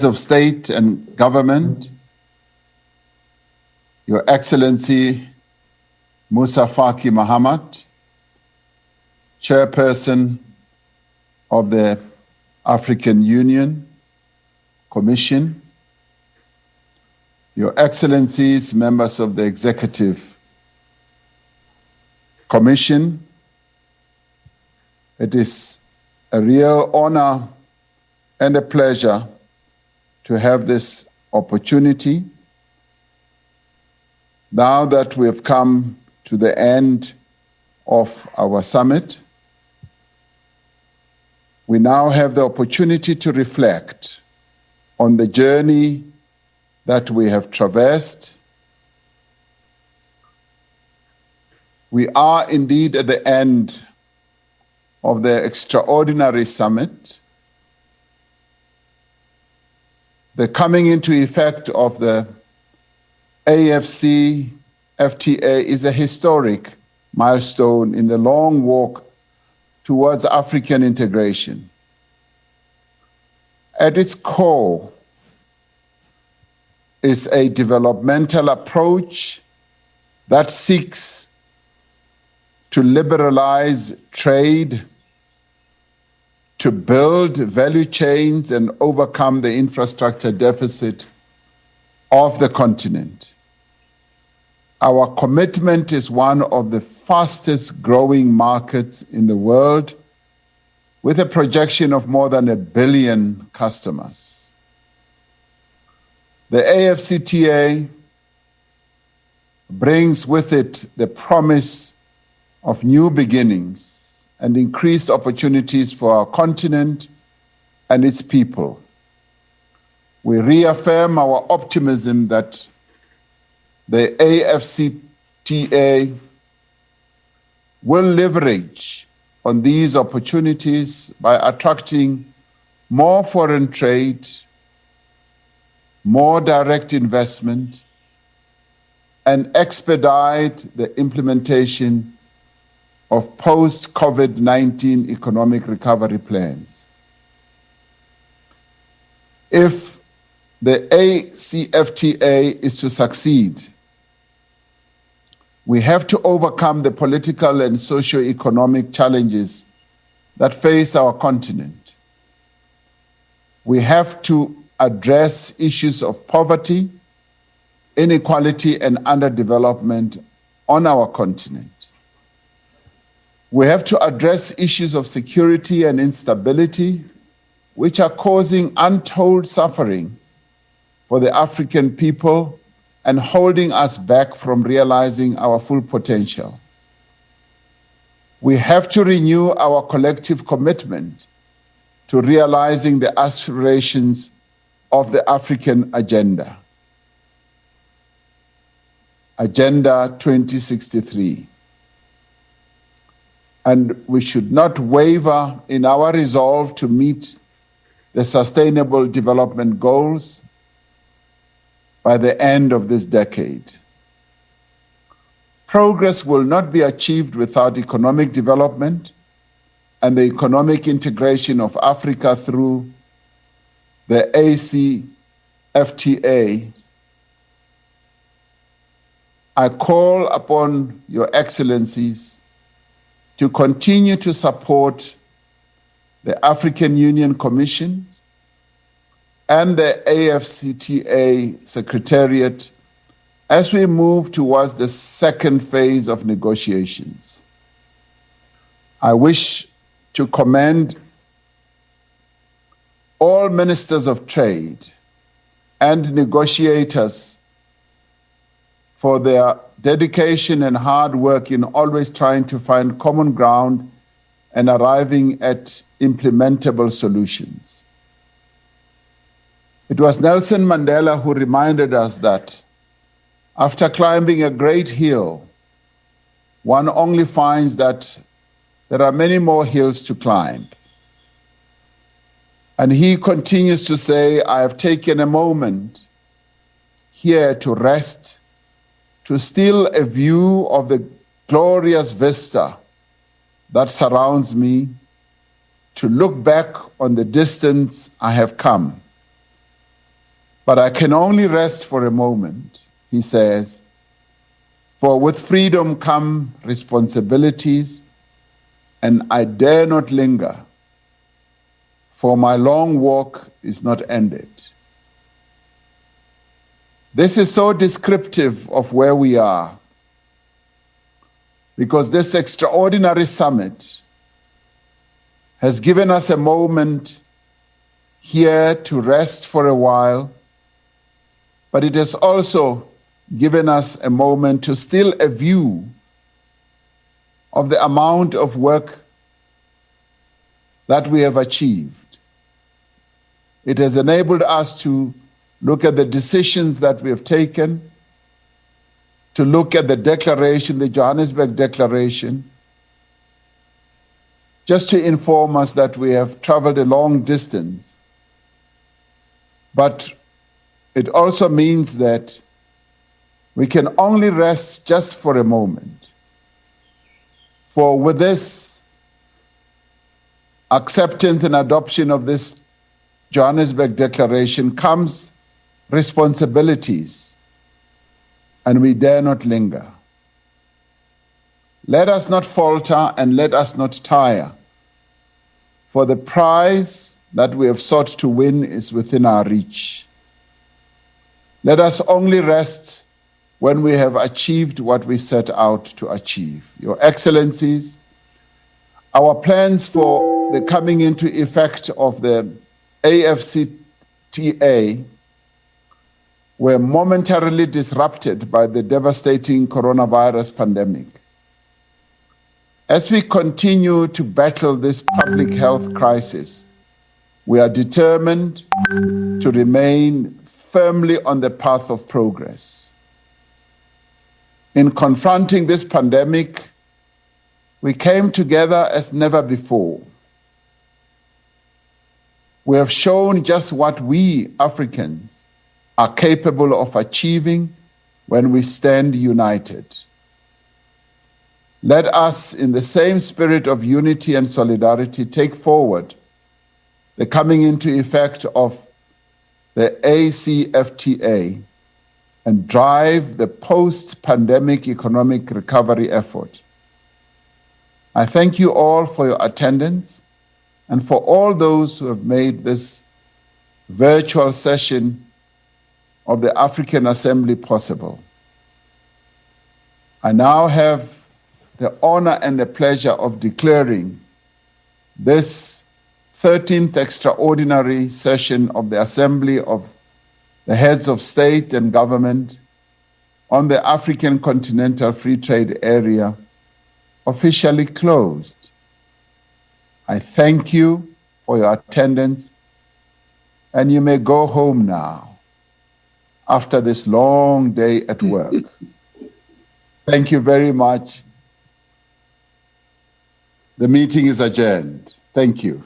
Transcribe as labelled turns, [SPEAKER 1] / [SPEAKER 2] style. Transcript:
[SPEAKER 1] of state and government, Your Excellency Musa Faki Mahamat, Chairperson of the African Union Commission, Your Excellencies, members of the Executive Commission, it is a real honor and a pleasure to have this opportunity. Now that we have come to the end of our summit, we now have the opportunity to reflect on the journey that we have traversed. We are indeed at the end of the extraordinary summit. The coming into effect of the AFC FTA is a historic milestone in the long walk towards African integration. At its core is a developmental approach that seeks to liberalize trade, to build value chains and overcome the infrastructure deficit of the continent. Our commitment is one of the fastest growing markets in the world, with a projection of more than 1 billion customers. The AfCFTA brings with it the promise of new beginnings and increased opportunities for our continent and its people. We reaffirm our optimism that the AfCFTA will leverage on these opportunities by attracting more foreign trade, more direct investment, and expedite the implementation of post-COVID-19 economic recovery plans. If the AfCFTA is to succeed, we have to overcome the political and socio-economic challenges that face our continent. We have to address issues of poverty, inequality, and underdevelopment on our continent. We have to address issues of security and instability, which are causing untold suffering for the African people and holding us back from realizing our full potential. We have to renew our collective commitment to realizing the aspirations of the African Agenda, Agenda 2063. And we should not waver in our resolve to meet the Sustainable Development Goals by the end of this decade. Progress will not be achieved without economic development and the economic integration of Africa through the AfCFTA. I call upon Your Excellencies to continue to support the African Union Commission and the AfCFTA Secretariat as we move towards the second phase of negotiations. I wish to commend all ministers of trade and negotiators for their dedication and hard work in always trying to find common ground and arriving at implementable solutions. It was Nelson Mandela who reminded us that after climbing a great hill, one only finds that there are many more hills to climb. And he continues to say, I have taken a moment here to rest, to steal a view of the glorious vista that surrounds me, to look back on the distance I have come, But I can only rest for a moment, he says, for with freedom come responsibilities, and I dare not linger, for my long walk is not ended. This is so descriptive of where we are, because this extraordinary summit has given us a moment here to rest for a while, but it has also given us a moment to still a view of the amount of work that we have achieved. It has enabled us to look at the decisions that we have taken, to look at the declaration, the Johannesburg Declaration, just to inform us that we have traveled a long distance. But it also means that we can only rest just for a moment. For with this acceptance and adoption of this Johannesburg Declaration comes responsibilities, and we dare not linger. Let us not falter and let us not tire, for the prize that we have sought to win is within our reach. Let us only rest when we have achieved what we set out to achieve. Your Excellencies, our plans for the coming into effect of the AfCFTA were momentarily disrupted by the devastating coronavirus pandemic. As we continue to battle this public health crisis, we are determined to remain firmly on the path of progress. In confronting this pandemic, we came together as never before. We have shown just what we Africans are capable of achieving when we stand united. Let us, in the same spirit of unity and solidarity, take forward the coming into effect of the AfCFTA and drive the post-pandemic economic recovery effort. I thank you all for your attendance and for all those who have made this virtual session of the African Assembly possible. I now have the honor and the pleasure of declaring this 13th extraordinary session of the Assembly of the Heads of State and Government on the African Continental Free Trade Area officially closed. I thank you for your attendance, and you may go home now after this long day at work. Thank you very much. The meeting is adjourned. Thank you.